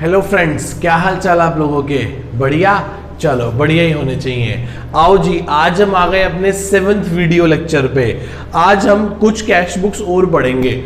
Hello friends, क्या हाल चाल आप लोगों के? बढ़िया? चलो बढ़िया ही होने चाहिए। आओ जी, आज हम आ गए अपने 7th वीडियो लेक्चर पे। आज हम कुछ कैश बुक्स और पढ़ेंगे।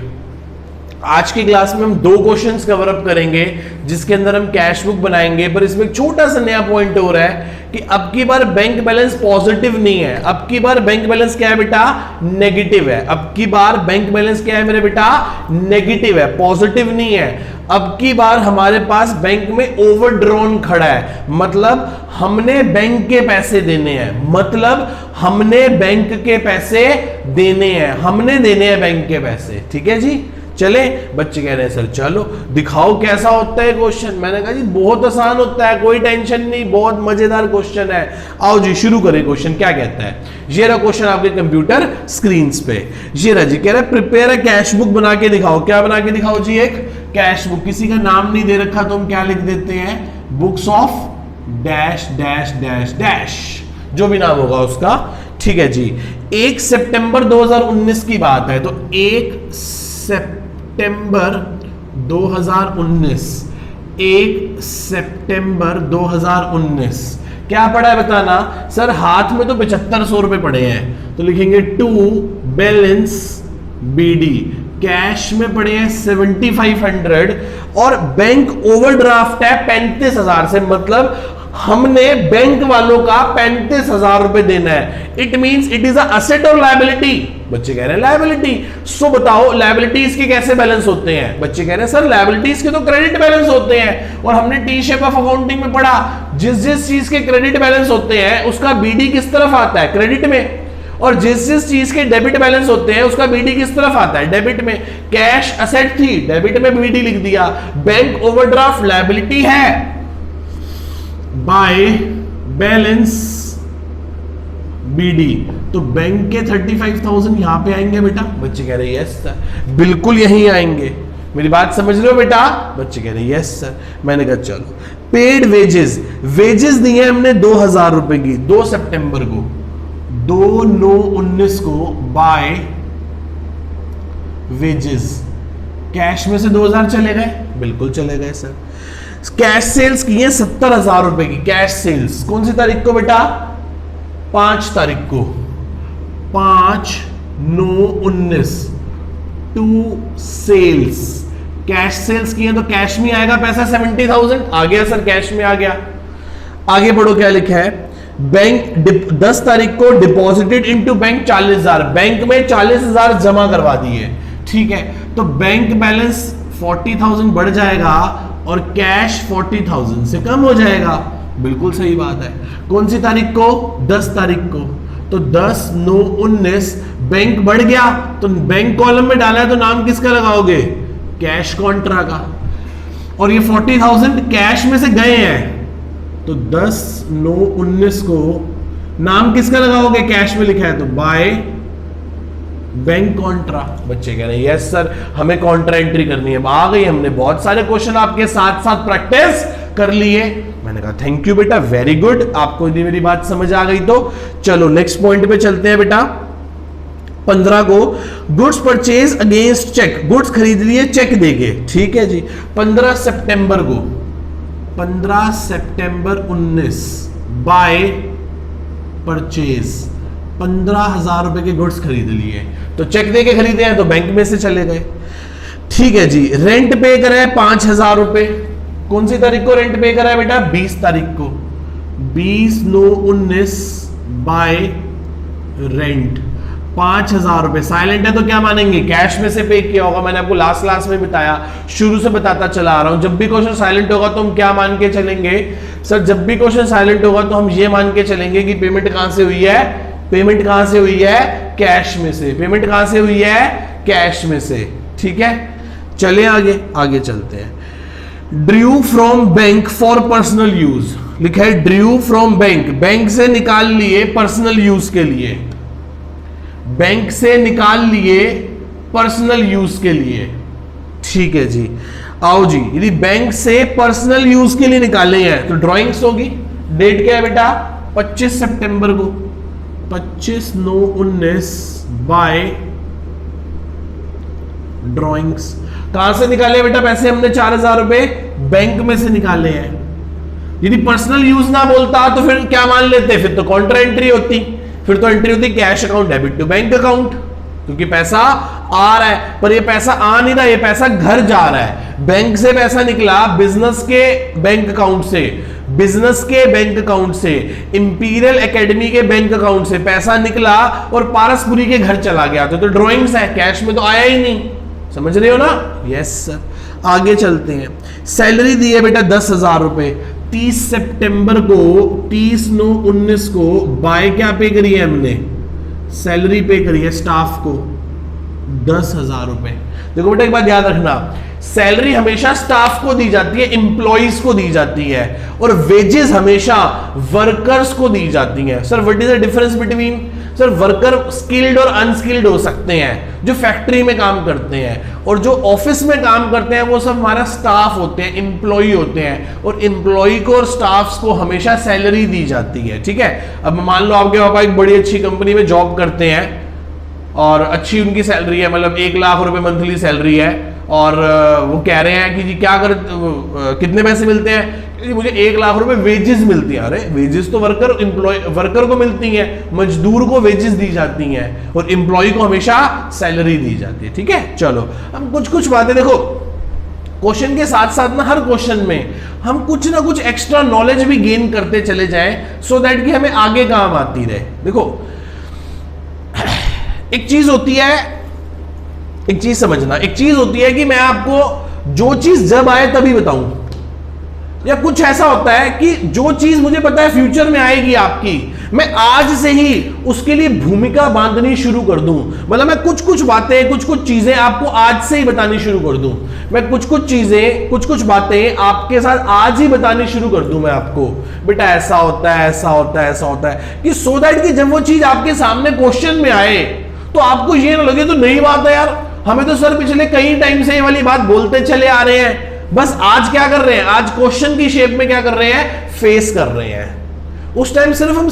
आज की क्लास में हम 2 क्वेश्चंस कवर अप करेंगे जिसके अंदर हम कैश बुक बनाएंगे। पर इसमें एक छोटा सा नया पॉइंट हो रहा है कि अब की बार बैंक बैलेंस पॉजिटिव नहीं है, अब की बार बैंक बैलेंस क्या है बेटा? नेगेटिव है। अब की बार बैंक बैलेंस क्या है मेरे बेटा? नेगेटिव है, पॉजिटिव नहीं है। अब की बार हमारे पास बैंक में ओवरड्रॉन खड़ा है, मतलब हमने बैंक के पैसे देने हैं, मतलब हमने बैंक के पैसे देने हैं, हमने देने हैं बैंक के पैसे। ठीक है जी, चले। बच्चे कह रहे हैं सर चलो दिखाओ कैसा होता है क्वेश्चन। मैंने कहा जी बहुत आसान होता है, कोई टेंशन नहीं, बहुत मजेदार क्वेश्चन है। आओ जी शुरू करें। क्वेश्चन क्या कहता है? ये रहा क्वेश्चन आपके कंप्यूटर स्क्रीन पे। ये रहा जी, कह रहा है प्रिपेयर अ कैश बुक बना के दिखाओ। क्या बना के दिखाओ जी? एक कैश बुक। किसी का नाम नहीं दे रखा तो हम क्या लिख देते हैं? Books of dash dash dash dash, जो भी नाम होगा उसका। ठीक है जी। 1 सितंबर 2019 की बात है, तो 1 सितंबर 2019, 1 सितंबर 2019 क्या पड़ा है बताना? सर हाथ में तो 7500 रुपए पड़े हैं, तो लिखेंगे टू बैलेंस बीडी। कैश में पड़े हैं 7500 और बैंक ओवरड्राफ्ट है 35000 से, मतलब हमने बैंक वालों का 35000 रुपए देना है। It means it is asset और लायबिलिटी। बच्चे कह रहे हैं लायबिलिटी। सो बताओ लायबिलिटीज के कैसे बैलेंस होते हैं? बच्चे कह रहे हैं सर लायबिलिटीज के तो क्रेडिट बैलेंस होते हैं, और हमने टी शेप ऑफ अकाउंटिंग में पढ़ा जिस जिस चीज के क्रेडिट बैलेंस होते हैं उसका बीडी किस तरफ आता है? क्रेडिट में। और जिस जिस चीज के डेबिट बैलेंस होते हैं उसका बीडी किस तरफ आता है? डेबिट में। कैश असेट थी, डेबिट में बीडी लिख दिया। बैंक ओवरड्राफ्ट लायबिलिटी है, बाय बैलेंस बीडी, तो बैंक के 35,000 यहां पे आएंगे बेटा। बच्चे कह रहे हैं यस सर, बिल्कुल यहीं आएंगे। मेरी बात समझ रहे हो बेटा? बच्चे कह रहे हैं यस सर। मैंने कहा चलो। पेड वेजेस, वेजेस दिए हमने 2000 रुपए की 2 सितंबर को, 2/9/19 को बाय वेजेस। कैश में से 2000 चले गए, बिल्कुल चले गए सर। कैश सेल्स की है 70,000 रुपए की। कैश सेल्स कौन सी तारीख को बेटा? 5 तारीख को, 5/9/19 टू सेल्स। कैश सेल्स की है तो कैश में आएगा पैसा 70,000। आ गया सर, कैश में आ गया। आगे बढ़ो, क्या लिखा है? बैंक 10 तारीख को डिपॉजिटेड इनटू बैंक 40,000, बैंक में 40,000 जमा करवा दिए। ठीक है, तो बैंक बैलेंस 40,000 बढ़ जाएगा और कैश 40,000 से कम हो जाएगा। बिल्कुल सही बात है। कौन सी तारीख को? 10 तारीख को, तो 10/9/19 बैंक बढ़ गया, तो बैंक कॉलम में डाला है तो नाम किसका लगाओगे? कैश कॉन्ट्रा का। और ये 40,000 कैश में से गए हैं, तो 10/9/19 को नाम किसका लगाओगे? कैश में लिखा है तो बाय बैंक कॉन्ट्रा। बच्चे कह रहे हैं यस सर, हमें कॉन्ट्रा एंट्री करनी है। आ गई, हमने बहुत सारे क्वेश्चन आपके साथ साथ प्रैक्टिस कर लिए। मैंने कहा थैंक यू बेटा, वेरी गुड। आपको यदि मेरी बात समझ आ गई तो चलो नेक्स्ट पॉइंट पे चलते हैं बेटा। 15 को goods purchase against cheque, goods खरीद लिए चेक देके। ठीक है जी। 15 सितंबर को, 15 सितंबर 19 बाय परचेज, 15,000 रुपए के गुड्स खरीद लिए, तो चेक देके खरीदे हैं तो बैंक में से चले गए। ठीक है जी। रेंट पे करा है 5,000 रुपए। कौन सी तारीख को रेंट पे करा है बेटा? 20 तारीख को, 20/9/19 बाय रेंट 5,000 रुपए। साइलेंट है तो क्या मानेंगे? कैश में से पे किया होगा। मैंने आपको लास्ट क्लास में बताया, शुरू से बताता चला आ रहा हूं। जब भी क्वेश्चन साइलेंट होगा तो हम क्या मान के चलेंगे? सर जब भी क्वेश्चन साइलेंट होगा तो हम ये मान के चलेंगे कि पेमेंट कहां से हुई है? पेमेंट कहां से हुई है? कैश में से। पेमेंट कहां से हुई है? कैश में से। ठीक है, चले आगे, आगे चलते हैं। Drew from bank for personal use, लिखा है ड्रू फ्रॉम बैंक, बैंक से निकाल लिए पर्सनल यूज के लिए, बैंक से निकाल लिए पर्सनल यूज के लिए। ठीक है जी। आओ जी, यदि बैंक से पर्सनल यूज के लिए निकाले हैं तो ड्राइंग्स होगी। डेट क्या है बेटा? 25 सितंबर को, 25/9/19 बाय ड्राइंग्स। कहां से निकाले बेटा पैसे हमने 4,000 रुपए? बैंक में से निकाले हैं। यदि पर्सनल यूज ना बोलता तो फिर क्या मान लेते? फिर तो कॉन्ट्रा एंट्री होती, फिर तो एंट्री होती cash account debit to bank account, क्योंकि पैसा आ रहा है। पर ये पैसा आ नहीं रहा, ये पैसा घर जा रहा है। बैंक से पैसा निकला बिजनेस के बैंक अकाउंट से, बिजनेस के बैंक अकाउंट से, इंपीरियल एकेडमी के बैंक अकाउंट से पैसा निकला और पारसपुरी के घर चला गया। तो ड्रॉइंग्स है, कैश में तो आया ही नहीं। समझ रहे हो ना? Yes sir. आगे चलते हैं। सैलरी दी है बेटा 10,000 रुपए 30 सितंबर को, 30/9/19 को बाय क्या पे करी है हमने? सैलरी पे करी है स्टाफ को 10,000 रुपए। देखो बेटा एक बात याद रखना, सैलरी हमेशा स्टाफ को दी जाती है, इंप्लॉइज को दी जाती है, और वेजेस हमेशा वर्कर्स को दी जाती है। Sir what is the difference between? Sir worker skilled और अनस्किल्ड हो सकते हैं, जो फैक्ट्री में काम करते हैं, और जो ऑफिस में काम करते हैं वो सब हमारा स्टाफ होते हैं, इंप्लॉई होते हैं। और इंप्लॉई को और स्टाफ्स को हमेशा सैलरी दी जाती है, ठीक है। अब मान लो आपके पापा एक बड़ी अच्छी कंपनी में जॉब करते हैं और अच्छी उनकी सैलरी है, मतलब 1 लाख रुपए मंथली सैलरी है, और वो कह रहे हैं कि जी क्या कर कितने पैसे मिलते हैं? मुझे 1 लाख रुपए वेजेस मिलती है। अरे वेजेस तो वर्कर को मिलती हैं, मजदूर को वेजेस दी जाती हैं, और एम्प्लॉय को हमेशा सैलरी दी जाती है, ठीक है। चलो हम कुछ बातें देखो, क्वेश्चन के साथ साथ ना हर क्वेश्चन में हम कुछ ना कुछ एक्स्ट्रा नॉलेज भी गेन करते चले जाएं, सो दैट कि हमें आगे काम आती रहे। देखो एक चीज होती है, एक चीज समझना, एक चीज होती है कि मैं आपको जो चीज जब आए तभी बताऊं, या कुछ ऐसा होता है कि जो चीज मुझे पता है फ्यूचर में आएगी आपकी, मैं आज से ही उसके लिए भूमिका बांधनी शुरू कर दूं। मतलब मैं कुछ बातें, कुछ चीजें आपको आज से ही बतानी शुरू कर दूं। मैं कुछ चीजें, कुछ बातें आपके साथ आज ही बतानी शुरू कर दूं मैं आपको, बेटा ऐसा होता है, ऐसा होता है, ऐसा होता है, कि सो दैट कि जब वो चीज आपके सामने क्वेश्चन में आए तो आपको ये ना लगे तो नई बात है यार, हमें तो सर पिछले कई टाइम से ये वाली बात बोलते चले आ रहे हैं, बस आज क्या कर रहे हैं, आज क्वेश्चन की शेप में क्या कर रहे हैं, फेस कर रहे हैं। उस टाइम सिर्फ हम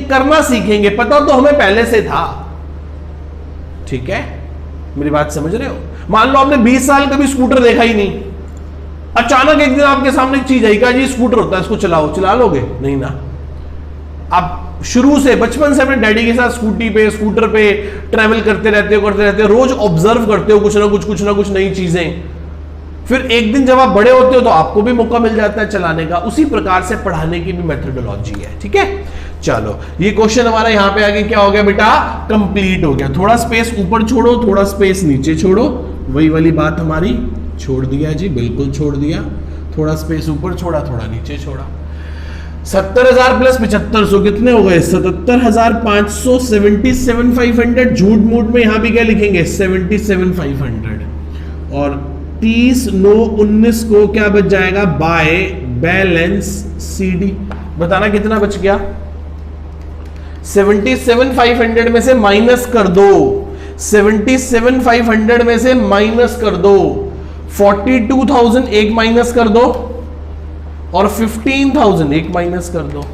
करना सीखेंगे, पता तो हमें पहले से था, ठीक है। मेरी बात समझ रहे हो? मान लो आपने 20 साल कभी स्कूटर देखा ही नहीं, अचानक एक दिन आपके सामने एक चीज आई, क्या जी स्कूटर होता है, इसको चलाओ, चला लोगे? नहीं ना। आप शुरू से बचपन से अपने डैडी के साथ स्कूटी पे, स्कूटर पे ट्रैवल करते रहते हो, रोज ऑब्जर्व करते हो कुछ ना कुछ नई चीजें। फिर एक दिन जब आप बड़े होते हो तो आपको भी मौका मिल जाता है चलाने का। उसी प्रकार से पढ़ाने की भी मेथोडोलॉजी है, ठीक है। चलो ये क्वेश्चन हमारा यहां पे आगे क्या हो गया बेटा, कंप्लीट हो गया। थोड़ा स्पेस ऊपर छोड़ो, थोड़ा स्पेस नीचे छोड़ो, वही वाली बात हमारी छोड़ दिया जी, बिल्कुल छोड़ दिया। थोड़ा स्पेस ऊपर छोड़ा, थोड़ा नीचे छोड़ा। 70,000 प्लस 7500 कितने हो गए? 77,500, 77,500। झूठ मूठ में यहां भी क्या लिखेंगे, 77,500। और 30/9/19 को क्या बच जाएगा, बाय बैलेंस सीडी। बताना कितना बच गया? 77,500 में से माइनस कर दो, 77,500 में से माइनस कर दो, 42,000 एक माइनस कर दो, और 15,000 एक माइनस कर दो।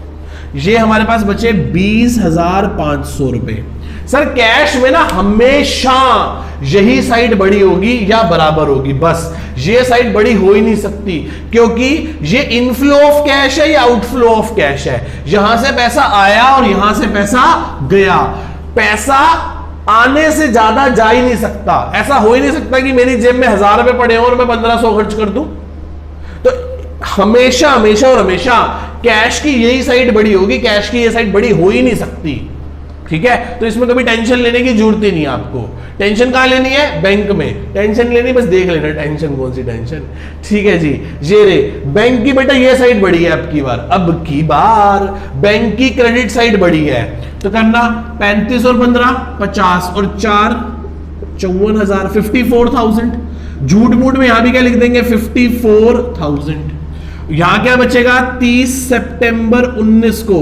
ये हमारे पास बचे 20,500 रुपए। सर कैश में ना हमेशा यही साइड बड़ी होगी या बराबर होगी, बस ये साइड बड़ी हो ही नहीं सकती, क्योंकि ये इनफ्लो ऑफ कैश है या आउटफ्लो ऑफ कैश है। यहां से पैसा आया और यहां से पैसा गया, पैसा आने से ज्यादा जा ही नहीं सकता। ऐसा हो ही नहीं सकता कि मेरी जेब में 1,000 रुपए पड़े हो और मैं 1,500 खर्च कर दूं। तो हमेशा हमेशा और हमेशा कैश की यही साइड बड़ी होगी, कैश की ये साइड बड़ी हो ही नहीं सकती, ठीक है। तो इसमें कभी टेंशन लेने की जरूरत ही नहीं है आपको। टेंशन कहां लेनी है, बैंक में टेंशन लेनी, बस देख लेना टेंशन कौन सी टेंशन, ठीक है जी। ये रे बैंक की बेटा ये साइड बड़ी है, अब की बार बैंक की क्रेडिट साइड बड़ी है, तो करना 35 और 15 50 और 4 54,000 54,000। झूठ मूठ में यहां भी क्या लिख देंगे, 54,000। यहां क्या बचेगा, 30 सितंबर 19 को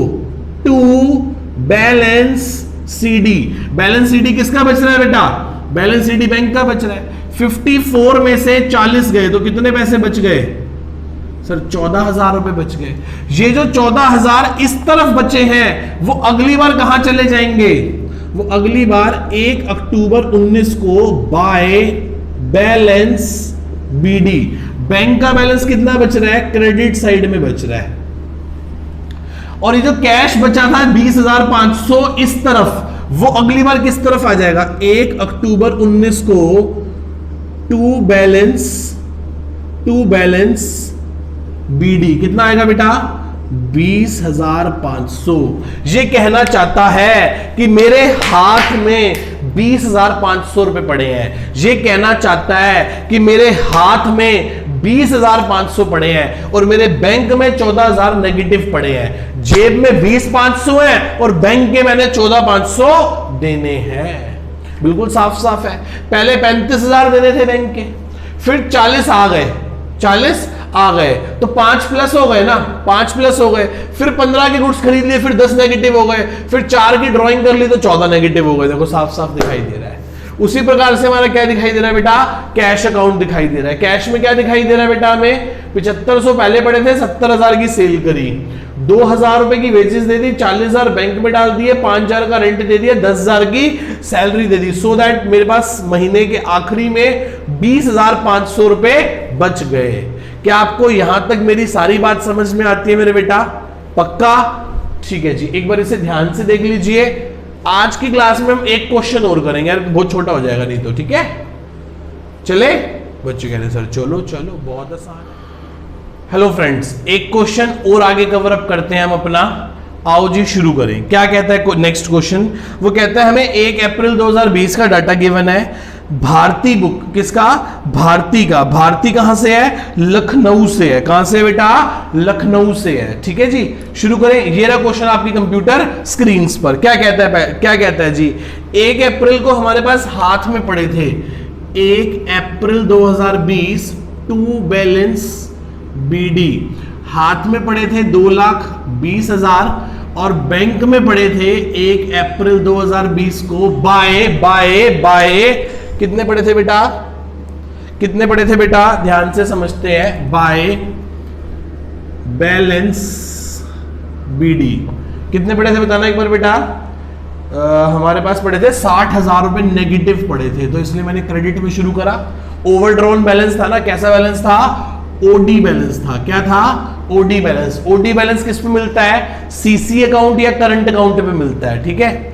to balance CD. Balance CD किसका बच रहा है बेटा, बैलेंस सीडी बैंक का बच रहा है। 54 में से 40 गए तो कितने पैसे बच गए सर, 14,000 रुपए बच गए। ये जो 14,000 इस तरफ बचे हैं वो अगली बार कहां चले जाएंगे, वो अगली बार 1 अक्टूबर 19 को बाय बैलेंस बीडी, बैंक का बैलेंस कितना बच रहा है, क्रेडिट साइड में बच रहा है। और ये जो कैश बचा था 20,500 इस तरफ, वो अगली बार किस तरफ आ जाएगा, 1 अक्टूबर 19 को टू बैलेंस बीडी कितना आएगा बेटा, 20,500। ये कहना चाहता है कि मेरे हाथ में 20,500 रुपए पड़े हैं, ये कहना चाहता है कि मेरे हाथ में 20,500 पड़े हैं और मेरे बैंक में 14,000 नेगेटिव पड़े हैं। जेब में 20,500 है और बैंक के मैंने 14,500 देने हैं। बिल्कुल साफ साफ है। पहले 35,000 देने थे बैंक के, फिर 40 आ गए, 40 आ गए तो 5 प्लस हो गए ना, 5 प्लस हो गए, फिर 15 के गुड्स खरीद लिए, फिर 10 नेगेटिव हो गए, फिर 4 की ड्राइंग कर ली तो 14 नेगेटिव हो गए। देखो साफ साफ दिखाई दे रहा है। उसी प्रकार से हमारा क्या दिखाई दे रहा है बेटा, कैश अकाउंट दिखाई दे रहा है। कैश में क्या दिखाई दे रहा है बेटा, हमें 7500 पहले पड़े थे, 70,000 की सेल करी, 2,000 रुपए की वेजेस दे दी, 40,000 बैंक में डाल दिए, 5,000 का रेंट दे दिया, 10,000 की salary they the, so that मेरे पास महीने के आखिरी में 20,500 रुपए बच गए। क्या आपको यहां तक मेरी सारी बात समझ में आती है मेरे बेटा, पक्का? ठीक है जी, एक बार इसे ध्यान से देख लीजिए। आज की क्लास में हम एक क्वेश्चन और करेंगे यार, बहुत छोटा हो जाएगा नहीं तो, ठीक है? चले? बच्चे कह रहे सर चलो चलो, बहुत आसान है। हेलो फ्रेंड्स, एक क्वेश्चन और आगे कवर अप करते हैं हम अपना। आओ जी शुरू करें। क्या कहता है नेक्स्ट क्वेश्चन? वो कहता है हमें 1 अप्रैल 2020 का डाटा गिवन है, भारती बुक किसका, भारती का। भारती कहां से है, लखनऊ से है। कहां से है बेटा, लखनऊ से है। ठीक है जी, शुरू करें। ये रहा क्वेश्चन आपकी कंप्यूटर स्क्रीन पर। क्या कहता है जी, 1 अप्रैल को हमारे पास हाथ में पड़े थे, 1 अप्रैल 2020 टू बैलेंस बीडी, हाथ में पड़े थे 2,20,000 और बैंक में पड़े थे 1 अप्रैल 2020 को बाय कितने पड़े थे बेटा, कितने पड़े थे बेटा, ध्यान से समझते हैं। बाय बैलेंस बीडी कितने पड़े थे बताना एक बार बेटा। हमारे पास पड़े थे 60,000 रुपए नेगेटिव पड़े थे, तो इसलिए मैंने क्रेडिट में शुरू करा। ओवरड्रॉन बैलेंस था ना, कैसा बैलेंस था, ओडी बैलेंस था। क्या था, ओडी बैलेंस। ओडी बैलेंस किस पे मिलता है, सीसी अकाउंट या करंट अकाउंट पे मिलता है। ठीक है,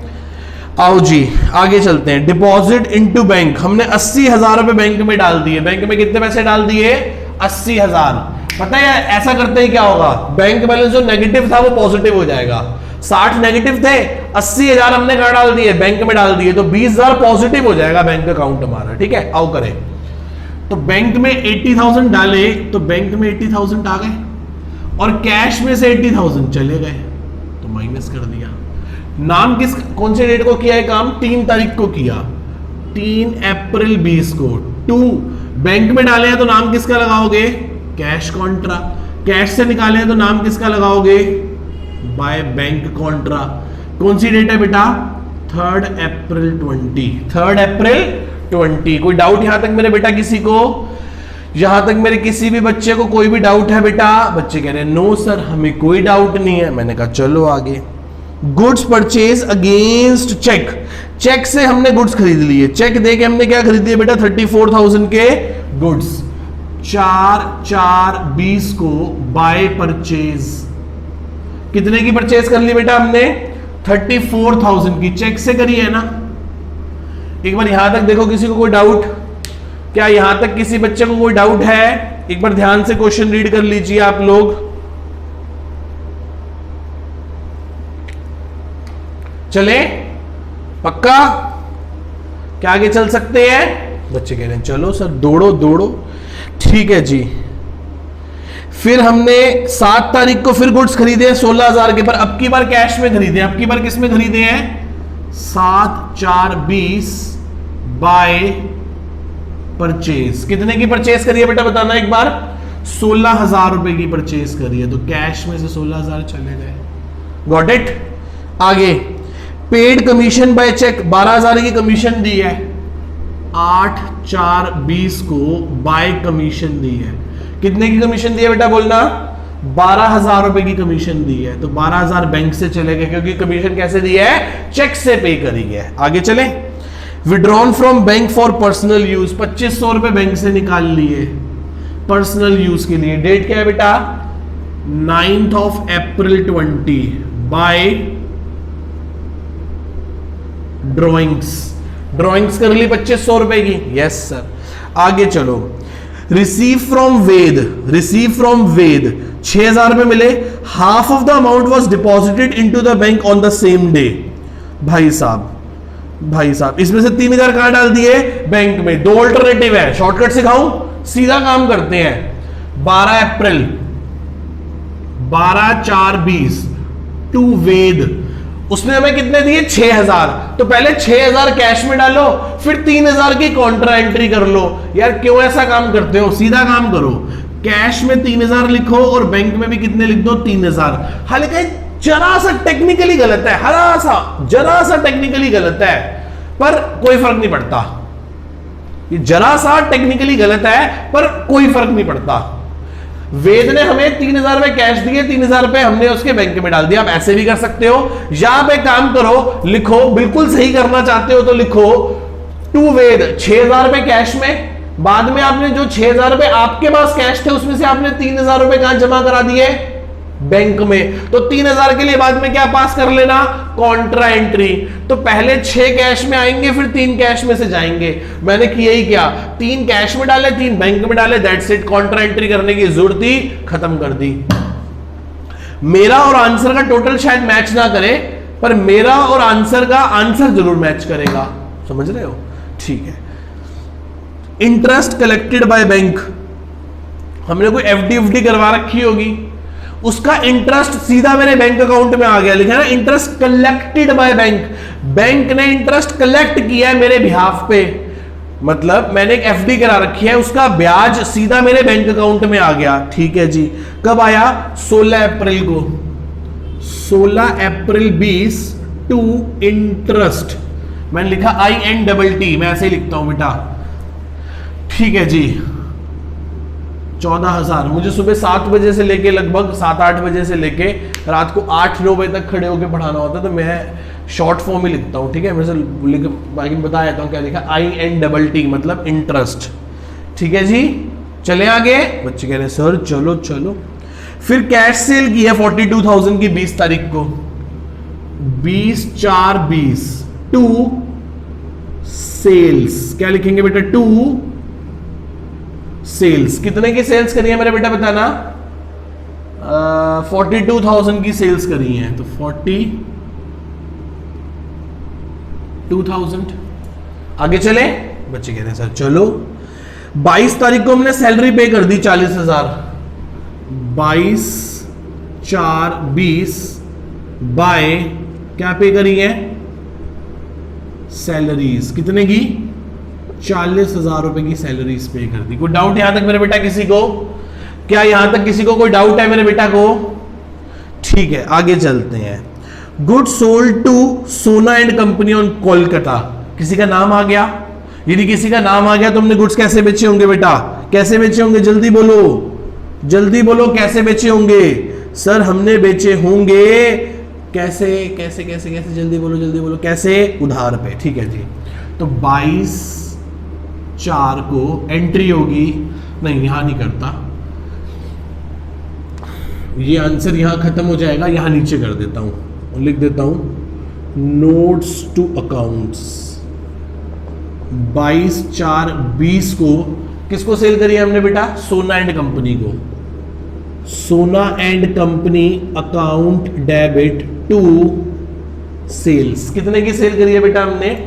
आओ जी आगे चलते हैं। डिपॉजिट इनटू बैंक, हमने 80,000 रुपए बैंक में डाल दिए। बैंक में कितने पैसे डाल दिए, 80,000। पता है ऐसा करते ही क्या होगा, बैंक बैलेंस जो नेगेटिव था वो पॉजिटिव हो जाएगा। 60 नेगेटिव थे, 80,000 हमने कहां डाल दिए, बैंक में डाल दिए, तो 20,000 पॉजिटिव हो जाएगा बैंक अकाउंट हमारा। ठीक है, आओ करें। तो बैंक में 80,000 डाले तो बैंक में 80,000 आ गए और कैश में से 80,000 चले गए, तो माइनस कर दिया। नाम किस, कौन से डेट को किया है काम, 3 तारीख को किया, 3 अप्रैल 20 को। टू बैंक में डाले हैं तो नाम किसका लगाओगे, कैश कॉन्ट्रा। कैश से निकाले हैं तो नाम किसका लगाओगे, बाय बैंक कॉन्ट्रा। कौन सी डेट है बेटा, 3 अप्रैल 20, 3 अप्रैल 20। कोई डाउट यहां तक मेरे बेटा किसी को, यहां तक मेरे किसी भी बच्चे को कोई भी डाउट है बेटा? बच्चे कह रहे हैं नो सर हमें कोई डाउट नहीं है। मैंने कहा चलो आगे। Goods purchase against cheque, cheque से हमने गुड्स खरीद लिए। चेक दे के हमने क्या खरीद लिया बेटा, 34,000 के गुड्स। 4/4/20 को बाय परचेज, कितने की परचेज कर ली बेटा हमने, 34,000 की। चेक से करी है ना। एक बार यहां तक देखो, किसी को कोई डाउट? क्या यहां तक किसी बच्चे को कोई डाउट है? एक बार ध्यान से क्वेश्चन रीड कर लीजिए आप लोग। चले पक्का, क्या आगे चल सकते हैं? बच्चे कह रहे हैं चलो सर दौड़ो दौड़ो। ठीक है जी, फिर हमने 7 तारीख को फिर गुड्स खरीदे 16,000 के, पर अब की बार कैश में खरीदे। अब की बार किस में खरीदे हैं, 7/4/20 बाय परचेज। कितने की परचेज करिए बेटा बताना एक बार, 16,000 रुपए की परचेज करिए, तो कैश में से 16,000 चले गए। Got it? आगे पेड कमीशन बाय चेक, 12,000 की कमीशन दी है, 8/4/20 को बाय कमीशन दी है। कितने की कमीशन दी है बेटा बोलना, 12,000 रुपए की कमीशन दी है, तो 12,000 बैंक से चले गए क्योंकि कमीशन कैसे दी है, चेक से पे करी है। आगे चले। Withdrawn from bank for personal use, 2500 रुपए बैंक से निकाल लिए, पर्सनल यूज के लिए। डेट क्या है बेटा? 9th of April 20 bye drawings कर ली 2500 रुपए की। Yes sir. आगे चलो, रिसीव फ्रॉम वेद 6000 रुपए मिले। Half of the amount was deposited into the bank on the same day. भाई साहब इसमें से 3000 कहां डाल दिए? बैंक में। दो ऑल्टरनेटिव है, शॉर्टकट सिखाऊं? सीधा काम करते हैं। 12 अप्रैल 12/4/20 टू वेद, उसने हमें कितने दिए? 6000। तो पहले 6000 कैश में डालो, फिर 3000 की कॉन्ट्रा एंट्री कर लो। यार क्यों ऐसा काम करते हो? सीधा काम करो, कैश में 3000 लिखो और बैंक में भी कितने लिख दो? 3000। हालांकि जरा सा टेक्निकली गलत है, जरा सा टेक्निकली गलत है, पर कोई फर्क नहीं पड़ता। ये जरा सा टेक्निकली गलत है पर कोई फर्क नहीं पड़ता। वेद ने हमें 3000 रुपए कैश दिए, 3000 रुपए हमने उसके बैंक में डाल दिया। आप ऐसे भी कर सकते हो, यहां पे काम करो, लिखो, बिल्कुल सही करना चाहते हो तो लिखो टू वेद 6000 रुपए कैश में, बाद में आपने जो 6000 रुपए आपके पास कैश थे उसमें से आपने 3000 रुपए कहां जमा करा दिए? बैंक में। तो 3000 के लिए बाद में क्या पास कर लेना? Contra entry. तो पहले 6 कैश में आएंगे, फिर 3 कैश में से जाएंगे। मैंने किया ही क्या? 3 कैश में डाले, 3 बैंक में डाले, दैट्स इट। कॉन्ट्रा एंट्री करने की जरूरत थी, खत्म कर दी। मेरा और आंसर का टोटल शायद मैच ना करे, पर मेरा और आंसर का आंसर जरूर मैच करेगा। समझ रहे हो? ठीक है। इंटरेस्ट कलेक्टेड बाय बैंक, हमने कोई एफडी करवा रखी होगी, उसका इंटरेस्ट सीधा मेरे बैंक अकाउंट में आ गया। लिखा है ना interest collected by bank, bank ने इंटरेस्ट कलेक्ट किया है मेरे बिहाफ पे, मतलब मैंने एक एफडी करा रखी है, उसका ब्याज सीधा मेरे बैंक अकाउंट में आ गया। ठीक है जी। कब आया? 16 अप्रैल को। 16 अप्रैल 20 टू इंटरेस्ट, मैंने लिखा INTT, मैं ऐसे ही लिखता हूं बेटा। ठीक है जी। 14,000। मुझे सुबह 7 बजे से लेके लगभग 7-8 बजे से लेके रात को 8-9 बजे तक खड़े होकर पढ़ाना होता है, तो मैं शॉर्ट फॉर्म ही लिखता हूँ। ठीक है, मैं से बाकी बता देता हूँ क्या लिखा। INTT मतलब इंटरेस्ट। ठीक है जी। चले आगे। बच्चे कह रहे हैं सर चलो चलो। फिर कैश सेल की है 42,000 की 20 तारीख को। 20/4/20 टू सेल्स। क्या लिखेंगे बेटा? To sales. कितने की सेल्स करी है मेरे बेटा बताना? 42,000 की सेल्स करी है, तो 42,000। आगे चले। बच्चे कह रहे हैं सर चलो। 22 तारीख को हमने सैलरी पे कर दी 40,000। 22/4/20 बाय क्या पे करी है? सैलरीज। कितने की? 40,000 रुपए की सैलरीज पे कर दी। कोई डाउट यहां तक मेरे बेटा किसी को? क्या यहां तक किसी को कोई डाउट है मेरे बेटा को? ठीक है, आगे चलते हैं। Good sold to Sona and company on Kolkata. किसी का नाम आ गया? यदि किसी का नाम आ गया तो हमने गुड्स कैसे बेचे होंगे बेटा? कैसे बेचे होंगे? जल्दी बोलो, जल्दी बोलो, कैसे बेचे होंगे? सर हमने बेचे होंगे कैसे कैसे कैसे कैसे? जल्दी बोलो, जल्दी बोलो। कैसे? उधार पे। ठीक है जी। तो 22/4 को एंट्री होगी, नहीं यहां नहीं करता, ये आंसर यहां खत्म हो जाएगा, यहां नीचे कर देता हूं और लिख देता हूं नोट्स टू अकाउंट्स। 22/4/20 को किसको सेल करी है हमने बेटा? सोना एंड कंपनी को। Sona and company account debit to sales. कितने की सेल करी है बेटा हमने?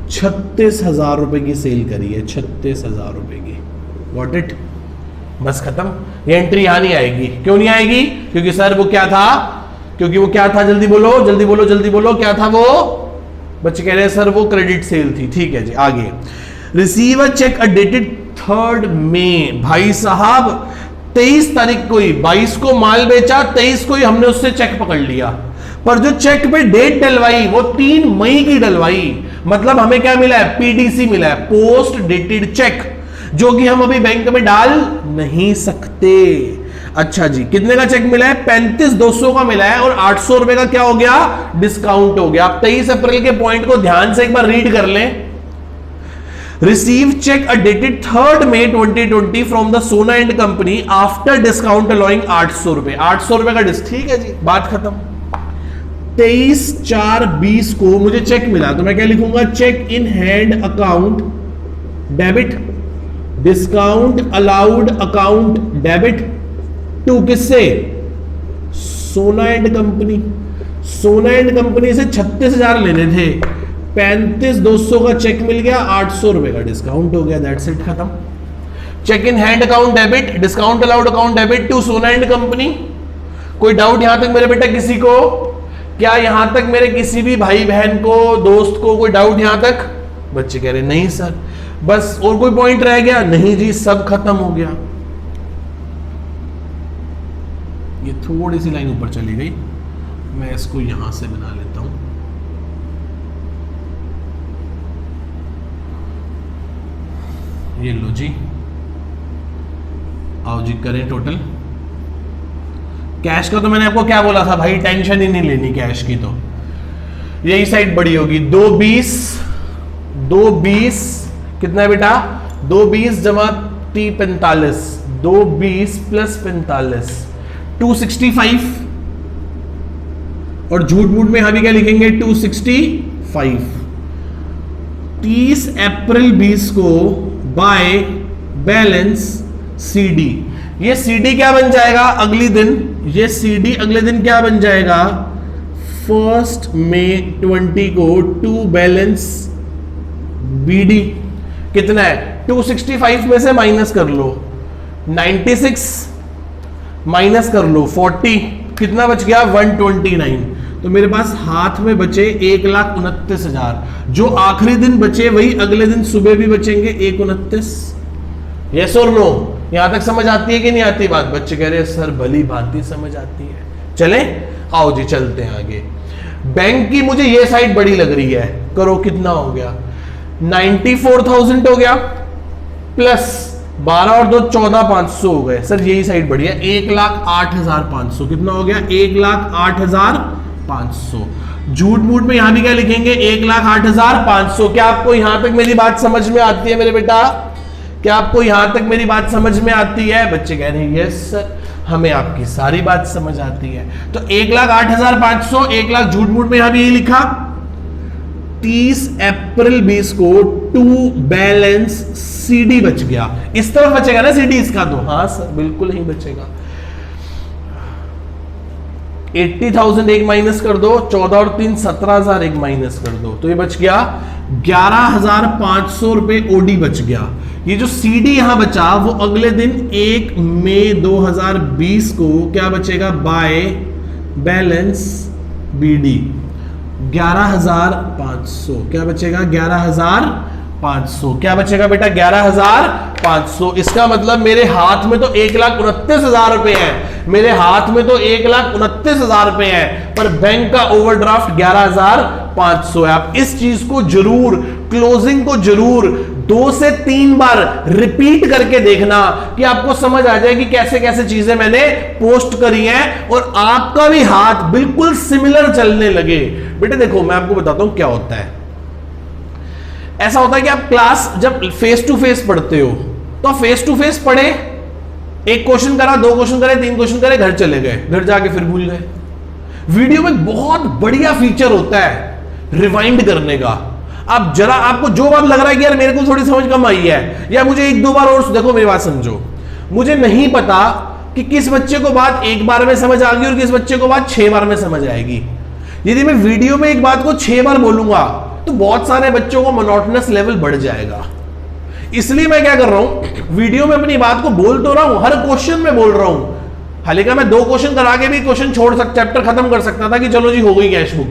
36,000 रुपए की सेल करी है, 36,000 रुपए की। Got it? बस खत्म। ये एंट्री यहां नहीं आएगी। क्यों नहीं आएगी? क्योंकि सर वो क्या था? क्योंकि वो क्या था? जल्दी बोलो, जल्दी बोलो, जल्दी बोलो। क्या था वो? बच्चे कह रहे हैं सर वो क्रेडिट सेल थी। ठीक है जी। आगे। Receive a cheque dated 3rd मई। भाई साहब 23 तारीख को ही, 22 को माल बेचा, 23 को ही हमने उससे चेक पकड़ लिया, पर जो चेक पे डेट डलवाई वो 3 मई की डलवाई। मतलब हमें क्या मिला है? PDC मिला है, पोस्ट डेटेड चेक, जो कि हम अभी बैंक में डाल नहीं सकते। अच्छा जी। कितने का चेक मिला है? 35,200 का मिला है और 800 रुपए का क्या हो गया? डिस्काउंट हो गया। आप 23 अप्रैल के पॉइंट को ध्यान से एक बार रीड कर लें। Receive cheque dated 3 May 2020 from the Sona and company after discount allowing 800 rupaye. 800 रुपए का डिस्क, ठीक है जी, बात खत्म। 23/4/20 को मुझे चेक मिला, तो मैं क्या लिखूंगा, cheque in hand account debit, discount allowed account debit to किससे, Sona and company. Sona and company से 36,000 लेने थे, 35,200 का चेक मिल गया, 800 रुपए का डिस्काउंट हो गया, दैट्स इट, खत्म। Cheque in hand account debit, discount allowed account debit to Sona and company. कोई डाउट यहां तक मेरे बेटा किसी को? क्या यहां तक मेरे किसी भी भाई बहन को, दोस्त को कोई डाउट यहां तक? बच्चे कह रहे नहीं सर, बस और कोई पॉइंट रह गया? नहीं जी, सब खत्म हो गया। ये थोड़ी सी लाइन ऊपर चली गई, मैं इसको यहां से बना लेता हूं। ये लो जी, आओ जी करें टोटल। कैश का तो मैंने आपको क्या बोला था भाई, टेंशन ही नहीं लेनी कैश की, तो यही साइड बड़ी होगी। 220 कितना है बेटा, 220 जमा 45, 220 प्लस 45 265, और झूठ मूठ में यहां भी क्या लिखेंगे, 265। 30 अप्रैल 20 को बाय बैलेंस सीडी। ये सीडी क्या बन जाएगा अगली दिन, ये सीडी अगले दिन क्या बन जाएगा, 1 मई 20 को टू बैलेंस बीडी। कितना है, 265 में से माइनस कर लो 96, माइनस कर लो 40, कितना बच गया 129। तो मेरे पास हाथ में बचे 1,29,000। जो आखिरी दिन बचे वही अगले दिन सुबह भी बचेंगे 129। यस और नो? यहां तक समझ आती है कि नहीं आती बात? बच्चे कह रहे हैं सर भली भांति समझ आती है। चले आओ जी चलते हैं आगे। बैंक की मुझे ये साइड बड़ी लग रही है, करो कितना हो गया, 94,000 हो गया, प्लस 12 और 2 14,500 हो गए। सर यही साइड बढ़िया, 1,08,500। कितना हो गया, 1,08,500। झूठ मूठ में यहां भी क्या लिखेंगे, 1,08,500। क्या आपको यहां तक मेरी बात समझ में आती है मेरे बेटा? क्या आपको यहां तक मेरी बात समझ में आती है? बच्चे कह रहे हैं यस सर, हमें आपकी सारी बात समझ आती है। तो 1,08,500, 1,00,000 झूठ मूठ में यहां भी यही लिखा। 30 अप्रैल 20 को टू बैलेंस सीडी बच गया। इस तरफ बचेगा ना सीडी इसका? तो हाँ सर बिल्कुल ही बचेगा। 80,000 एक माइनस कर दो, 14 और 3 17,000 एक माइनस कर दो, तो ये बच गया 11,500 रुपए ओडी बच गया। ये जो सीडी यहां बचा वो अगले दिन 1 मई 2020 को क्या बचेगा, बाय बैलेंस बीडी 11,500। क्या बचेगा, 11,500। क्या बचेगा बेटा, 11,500। इसका मतलब मेरे हाथ में तो 1,29,000 रुपए है, मेरे हाथ में तो 1,29,000 रुपए है, पर बैंक का ओवरड्राफ्ट 11,500 है। आप इस चीज को जरूर, क्लोजिंग को जरूर 2 से 3 बार रिपीट करके देखना कि आपको समझ आ जाए कि कैसे कैसे चीजें मैंने पोस्ट करी हैं और आपका भी हाथ बिल्कुल सिमिलर चलने लगे। बेटे देखो मैं आपको बताता हूं क्या होता है। ऐसा होता है कि आप क्लास जब फेस टू फेस पढ़ते हो तो फेस टू फेस पढ़े, एक क्वेश्चन करा, 2 क्वेश्चन करे, 3 क्वेश्चन करे, घर चले गए, घर जाके फिर भूल गए। वीडियो में बहुत बढ़िया फीचर होता है रिवाइंड करने का। अब जरा आपको जो बात लग रहा है कि यार मेरे को थोड़ी समझ कम आई है, या मुझे 1-2 बार और देखो, मेरी बात समझो, मुझे नहीं पता कि किस बच्चे को बात 1 बार में समझ आ गई और किस बच्चे को बात 6 बार में समझ आएगी। यदि मैं वीडियो में एक बात को 6 बार बोलूंगा तो बहुत सारे बच्चों को मोनोटोनस लेवल बढ़ जाएगा। इसलिए मैं क्या कर रहा हूं, वीडियो में अपनी बात को बोल तो रहा हूं, हर क्वेश्चन में बोल रहा हूं। हालांकि मैं 2 क्वेश्चन करा के भी क्वेश्चन छोड़ सकता, चैप्टर खत्म कर सकता था कि चलो जी हो गई कैश बुक,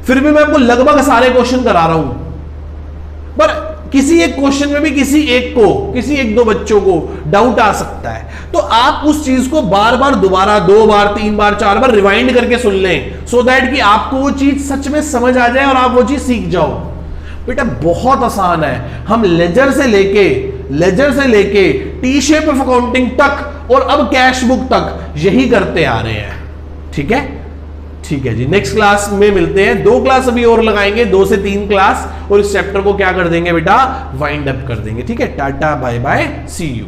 फिर भी मैं आपको लगभग सारे क्वेश्चन करा रहा हूं। पर किसी एक क्वेश्चन में भी किसी एक को, किसी 1-2 बच्चों को डाउट आ सकता है, तो आप उस चीज को बार बार दोबारा 2 बार 3 बार 4 बार रिवाइंड करके सुन लें, सो दैट कि आपको वो चीज सच में समझ आ जाए और आप वो चीज सीख जाओ। बेटा बहुत आसान है, हम लेजर से लेके टी शेप ऑफ अकाउंटिंग तक और अब कैश बुक तक यही करते आ रहे हैं। ठीक है, ठीक है जी, नेक्स्ट क्लास में मिलते हैं। 2 क्लास अभी और लगाएंगे, 2 से 3 क्लास, और इस चैप्टर को क्या कर देंगे बेटा, वाइंड अप कर देंगे। ठीक है, tata bye bye, see you.